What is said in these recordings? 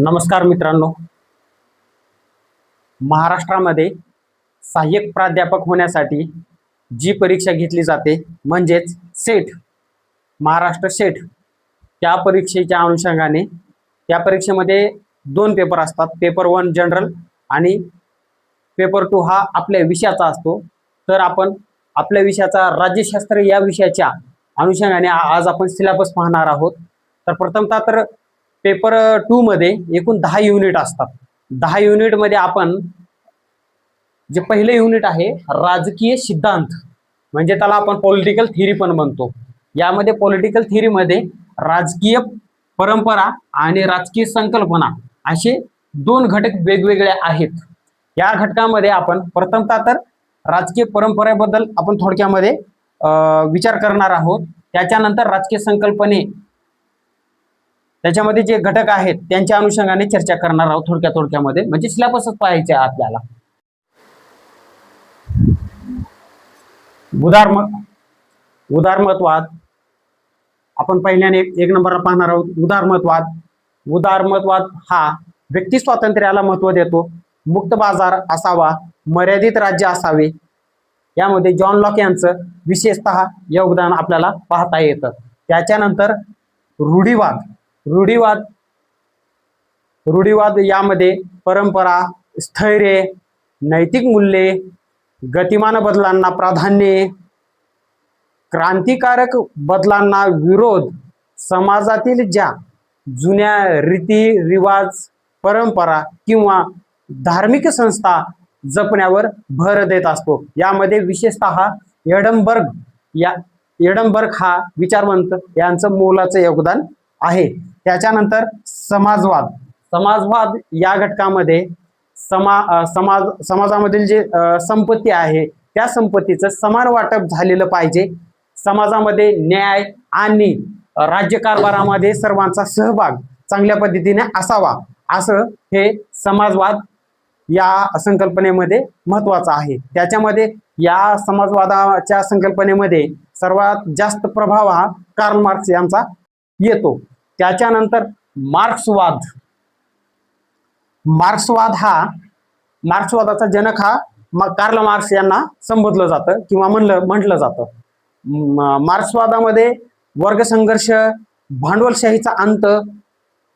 नमस्कार मित्रांनो, महाराष्ट्रामध्ये सहाय्यक प्राध्यापक होण्यासाठी जी परीक्षा घेतली जाते म्हणजेच सेट, महाराष्ट्र सेट, त्या परीक्षेच्या अनुषंगाने त्या परीक्षेमध्ये दोन पेपर असतात. पेपर 1 जनरल आणि पेपर 2 हा आपल्या विषयाचा असतो. तर आपण आपल्या विषयाचा राज्यशास्त्र या विषयाच्या अनुषंगाने आज आपण सिलेबस पाहणार आहोत. तर प्रथमतः तर पेपर 2 मध्ये एकूण 10 युनिट असतात. 10 युनिट मध्ये आपण जे पहिले युनिट आहे राजकीय सिद्धांत, म्हणजे त्याला आपण पॉलिटिकल थिअरी पण म्हणतो. यामध्ये पॉलिटिकल थिअरी मध्ये राजकीय परंपरा आणि राजकीय संकल्पना असे दोन घटक वेगवेगळे आहेत. या घटकामध्ये आपण प्रथमतः तर राजकीय परंपरेबद्दल आपण थोडक्यामध्ये विचार करणार आहोत. त्याच्यानंतर राजकीय संकल्पने, त्याच्यामध्ये जे घटक आहेत त्यांच्या अनुषंगाने चर्चा करणार आहोत थोडक्यामध्ये, म्हणजे सिलेबसच पाहायचे आहे आपल्याला. उदारमतवाद आपण पहिल्याने एक नंबरला पाहणार आहोत. उदारमतवाद हा व्यक्ती स्वातंत्र्याला महत्त्व देतो. मुक्त बाजार असावा, मर्यादित राज्य असावे. यामध्ये जॉन लॉक यांचं विशेषतः योगदान आपल्याला पाहता येतं. त्याच्यानंतर रूढिवाद यामध्ये परंपरा, स्थैर्य, नैतिक मूल्ये, गतिमान बदलांना प्राधान्य, क्रांतिकारक बदलांना विरोध, समाजातील ज्या जुन्या रीती रिवाज, परंपरा किंवा धार्मिक संस्था जपण्यावर भर देत असतो. यामध्ये विशेषतः एडनबर्ग हा विचारवंत यांचं मोलाचं योगदान आहे. त्याच्यानंतर समाजवाद या घटकामध्ये समाजामधील जे संपत्ती आहे त्या संपत्तीचं समान वाटप झालेलं पाहिजे. समाजामध्ये न्याय आणि राज्यकारभारामध्ये सर्वांचा सहभाग चांगल्या पद्धतीने असावा, असं हे समाजवाद या संकल्पनेमध्ये महत्वाचं आहे. त्याच्यामध्ये या समाजवादाच्या संकल्पनेमध्ये सर्वात जास्त प्रभाव हा कार्ल मार्क्स यांचा येतो. त्याच्यानंतर मार्क्सवादाचा जनक हा कार्ल मार्क्स यांना संबोधलं जातं किंवा म्हटलं जातं. मार्क्सवादामध्ये वर्गसंघर्ष, भांडवलशाहीचा अंत,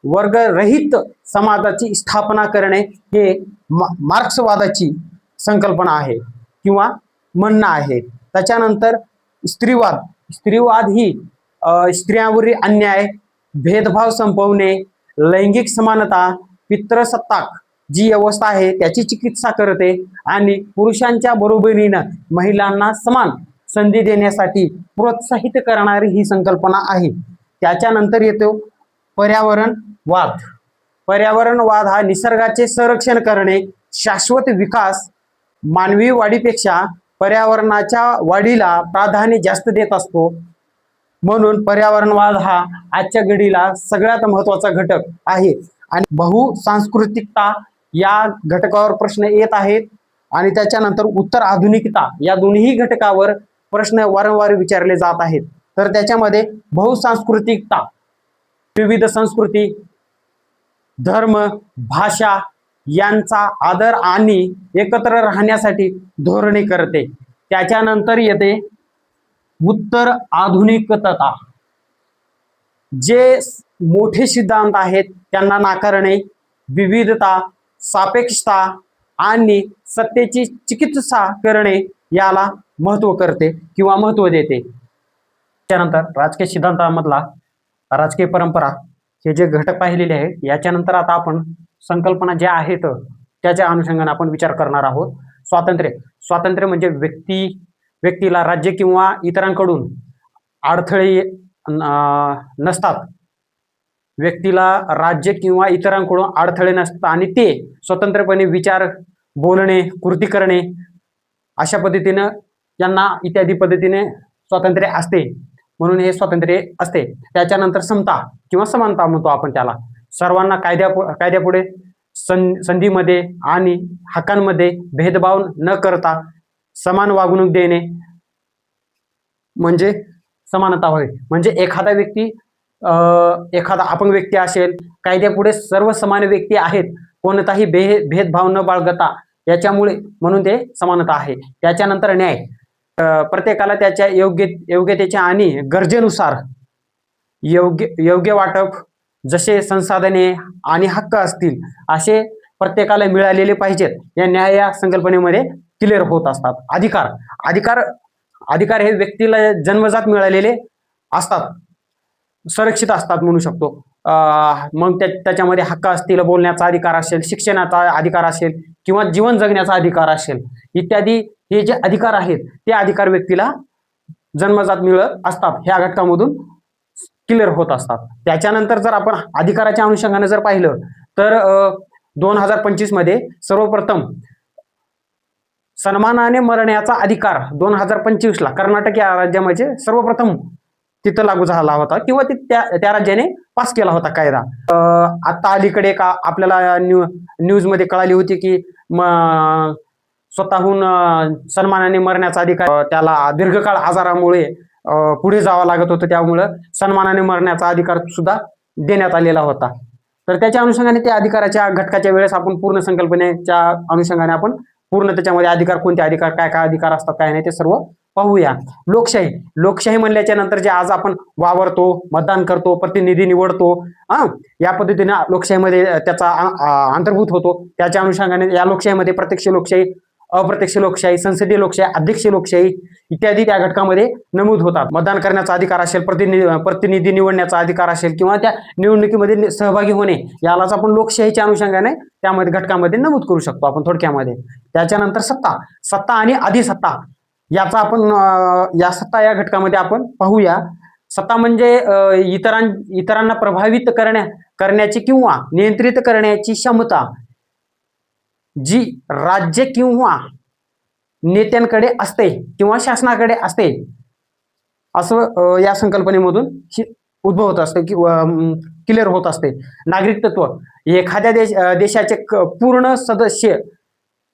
वर्गरहित समाजाची स्थापना करणे हे मार्क्सवादाची संकल्पना आहे किंवा म्हणणं आहे. त्याच्यानंतर स्त्रीवाद ही स्त्रियांवरील अन्याय, भेदभाव संपवणे, लैंगिक समानता, पितृसत्ताक जी व्यवस्था आहे त्याची चिकित्सा करते आणि पुरुषांच्या बरोबरीनं महिलांना समान संधी देण्यासाठी प्रोत्साहित करणारी ही संकल्पना आहे. त्याच्यानंतर येतो पर्यावरणवाद हा निसर्गाचे संरक्षण करणे, शाश्वत विकास, मानवी वाढीपेक्षा पर्यावरणाच्या वाढीला प्राधान्य जास्त देत असतो. म्हणून पर्यावरणवाद हा आजच्या घडीला सगळ्यात महत्वाचा घटक आहे. आणि बहुसांस्कृतिकता या घटकावर प्रश्न येत आहेत. आणि त्याच्यानंतर उत्तर आधुनिकता या दोन्ही घटकावर प्रश्न वारंवार विचारले जात आहेत. तर त्याच्यामध्ये बहुसांस्कृतिकता विविध संस्कृती, धर्म, भाषा यांचा आदर आणि एकत्र राहण्यासाठी धोरणे करते. त्याच्यानंतर येते उत्तर आधुनिकता. जे मोठे सिद्धांत आहेत त्यांना नाकारणे, विविधता, सापेक्षता आणि सत्तेची चिकित्सा करणे याला महत्व करते किंवा महत्व देते. त्यानंतर राजकीय सिद्धांतामधला राजकीय परंपरा हे जे घटक पाहिलेले आहेत. याच्यानंतर आता आपण संकल्पना ज्या आहेत त्याच्या अनुषंगाने आपण विचार करणार आहोत. स्वातंत्र्य म्हणजे व्यक्तीला राज्य किंवा इतरांकडून अडथळे नसतात. व्यक्तीला राज्य किंवा इतरांकडून अडथळे नसतात आणि ते स्वतंत्रपणे विचार, बोलणे, कृती करणे अशा पद्धतीनं त्यांना इत्यादी पद्धतीने स्वातंत्र्य असते, म्हणून हे स्वातंत्र्य असते. त्याच्यानंतर समता किंवा समानता म्हणतो आपण त्याला. सर्वांना कायद्यापुढे संधीमध्ये आणि हक्कांमध्ये भेदभाव न करता समान वागणूक देणे म्हणजे समानता होय. म्हणजे एखादा व्यक्ती एखादा अपंग व्यक्ती असेल, कायद्यापुढे सर्व समान व्यक्ती आहेत, कोणताही भेदभाव न बाळगता, याच्यामुळे म्हणून ते समानता आहे. त्याच्यानंतर न्याय, प्रत्येकाला त्याच्या योग्यतेच्या आणि गरजेनुसार योग्य वाटप, जसे संसाधने आणि हक्क असतील असे प्रत्येकाला मिळालेले पाहिजेत. या न्याय या संकल्पनेमध्ये क्लिअर होत असतात. अधिकार हे व्यक्तीला जन्मजात मिळालेले असतात, संरक्षित असतात म्हणू शकतो. मग त्याच्यामध्ये हक्क असतील, बोलण्याचा अधिकार असेल, शिक्षणाचा अधिकार असेल किंवा जीवन जगण्याचा अधिकार असेल, इत्यादी हे जे अधिकार आहेत ते अधिकार व्यक्तीला जन्मजात मिळत असतात, ह्या घटकामधून क्लिअर होत असतात. त्याच्यानंतर जर आपण अधिकाराच्या अनुषंगाने जर पाहिलं तर 2025 मध्ये सर्वप्रथम सन्मानाने मरण्याचा अधिकार 2025 ला कर्नाटक या राज्यामध्ये सर्वप्रथम तिथं लागू झाला होता किंवा त्या राज्याने पास केला होता कायदा. आता अलीकडे का आपल्याला न्यूज मध्ये कळाली होती की स्वतःहून सन्मानाने मरण्याचा अधिकार, त्याला दीर्घकाळ आजारामुळे पुढे जावं लागत होतं, त्यामुळं सन्मानाने मरण्याचा अधिकार सुद्धा देण्यात आलेला होता. तर त्याच्या अनुषंगाने त्या अधिकाराच्या घटकाच्या वेळेस आपण पूर्ण संकल्पनेच्या अनुषंगाने आपण पूर्ण त्याच्यामध्ये अधिकार, कोणते अधिकार, काय काय अधिकार असतात, काय नाही, ते सर्व पाहूया. लोकशाही म्हणल्याच्या नंतर जे आज आपण वावरतो, मतदान करतो, प्रतिनिधी निवडतो, या पद्धतीने लोकशाहीमध्ये त्याचा अंतर्भूत होतो. त्याच्या अनुषंगाने या लोकशाहीमध्ये प्रत्यक्ष लोकशाही, अप्रत्यक्ष लोकशाही, संसदीय लोकशाही, अध्यक्षीय लोकशाही इत्यादी त्या घटकामध्ये नमूद होतात. मतदान करण्याचा अधिकार असेल, प्रतिनिधी निवडण्याचा अधिकार असेल किंवा त्या निवडणुकीमध्ये सहभागी होणे, यालाच आपण लोकशाहीच्या अनुषंगाने त्यामध्ये घटकामध्ये नमूद करू शकतो आपण थोडक्यामध्ये. त्याच्यानंतर सत्ता आणि अधिसत्ता, याचा आपण सत्ता या घटकामध्ये आपण पाहूया. सत्ता म्हणजे इतरांना प्रभावित करण्याची किंवा नियंत्रित करण्याची क्षमता जी राज्य किंवा नेत्यांकडे असते किंवा शासनाकडे असते, असं या संकल्पनेमधून उद्भवत असते किंवा क्लिअर होत असते. नागरिकत्व, एखाद्या देशाचे पूर्ण सदस्य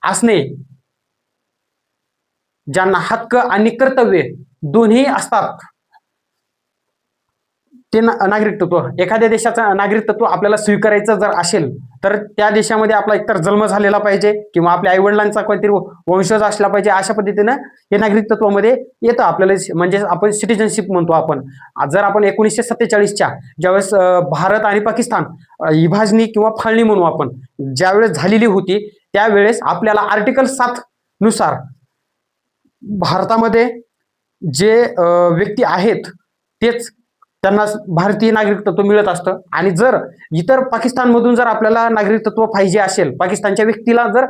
असणे, ज्यांना हक्क आणि कर्तव्य दोन्ही असतात, ते नागरिकत्व. एखाद्या देशाचं नागरिकत्व आपल्याला स्वीकारायचं जर असेल तर त्या देशामध्ये आपला एकतर जन्म झालेला पाहिजे किंवा आपल्या आईवडिलांचा काहीतरी वंशज असला पाहिजे. अशा पद्धतीनं हे नागरिकत्वामध्ये येतं आपल्याला, म्हणजे आपण सिटिझनशिप म्हणतो आपण. जर आपण 1947च्या ज्यावेळेस भारत आणि पाकिस्तान विभाजणी किंवा फाळणी म्हणू आपण, ज्यावेळेस झालेली होती, त्यावेळेस आपल्याला आर्टिकल 7 नुसार भारतामध्ये जे व्यक्ती आहेत तेच त्यांना भारतीय नागरिकत्व मिळत असतं. आणि जर इतर पाकिस्तानमधून जर आपल्याला नागरिकत्व पाहिजे असेल, पाकिस्तानच्या व्यक्तीला जर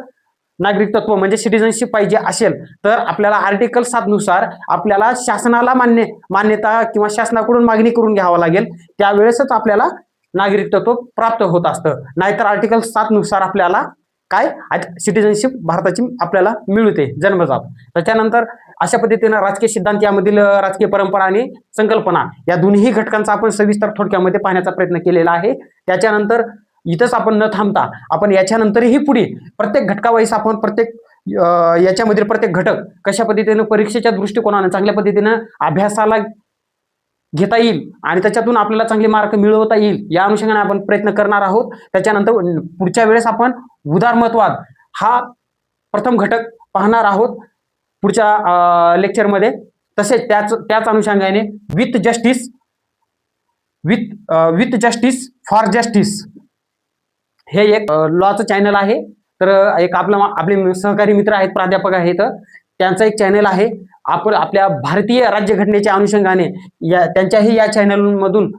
नागरिकत्व म्हणजे सिटिझनशिप पाहिजे असेल, तर आपल्याला आर्टिकल 7 नुसार आपल्याला शासनाला मान्यता किंवा शासनाकडून मागणी करून घ्यावं लागेल, त्यावेळेसच आपल्याला नागरिकत्व प्राप्त होत असतं. नाहीतर आर्टिकल 7 नुसार आपल्याला काय सिटिझनशिप भारताची आपल्याला मिळते जन्मजात. त्याच्यानंतर अशा पद्धतीने राजकीय सिद्धांत, यामधील राजकीय परंपरा आणि संकल्पना, या दोन्ही घटकांचा आपण सविस्तर थोडक्यामध्ये पाहण्याचा प्रयत्न केलेला आहे. त्याच्यानंतर इथंच आपण न थांबता आपण याच्यानंतरही पुढे प्रत्येक घटकावाईस आपण याच्यामधील प्रत्येक घटक कशा पद्धतीने परीक्षेच्या दृष्टिकोनाने चांगल्या पद्धतीने अभ्यासाला घेता येईल आणि त्याच्यातून आपल्याला चांगले मार्क मिळवता येईल, या अनुषंगाने आपण प्रयत्न करणार आहोत. त्याच्यानंतर पुढच्या वेळेस आपण उदारमतवाद हा प्रथम घटक पाहणार आहोत पुढच्या लेक्चरमध्ये. तसेच त्याच अनुषंगाने विथ जस्टिस फॉर जस्टिस हे एक लॉचं चॅनल आहे. तर एक आपले सहकारी मित्र आहेत, प्राध्यापक आहेत, त्यांचा एक चॅनल आहे. आपण आपल्या भारतीय राज्यघटनेच्या अनुषंगाने त्यांच्याही या चॅनलमधून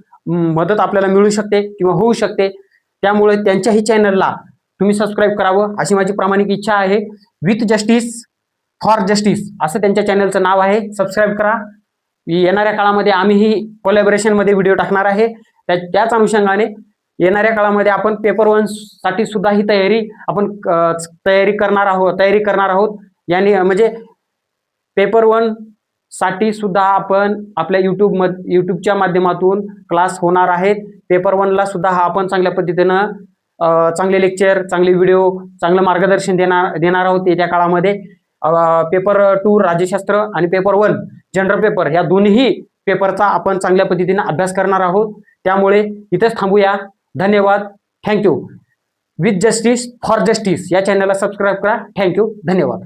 मदत आपल्याला मिळू शकते किंवा होऊ शकते. त्यामुळे त्यांच्याही चॅनलला तुम्ही सबस्क्राईब करावं अशी माझी प्रामाणिक इच्छा आहे. विथ जस्टिस फॉर जस्टिस असं त्यांच्या चॅनलचं नाव आहे. सबस्क्राईब करा. येणाऱ्या काळामध्ये आम्हीही कोलॅबोरेशनमध्ये व्हिडिओ टाकणार आहे. त्याच अनुषंगाने येणाऱ्या काळामध्ये आपण पेपर 1 साठी सुद्धा ही तयारी करणार आहोत. याने म्हणजे पेपर 1 साठी सुद्धा आपण आपल्या युट्यूबच्या माध्यमातून क्लास होणार आहेत. पेपर 1 ला सुद्धा आपण चांगल्या पद्धतीनं चांगले लेक्चर, चांगले व्हिडिओ, चांगलं मार्गदर्शन देणार आहोत येत्या काळामध्ये. पेपर 2 राज्यशास्त्र आणि पेपर 1 जनरल पेपर, या दोन्ही पेपरचा आपण चांगल्या पद्धतीने अभ्यास करणार आहोत. त्यामुळे इथेच थांबूया. धन्यवाद. Thank you. With justice for justice या चॅनलला सबस्क्राईब करा. थँक्यू. धन्यवाद.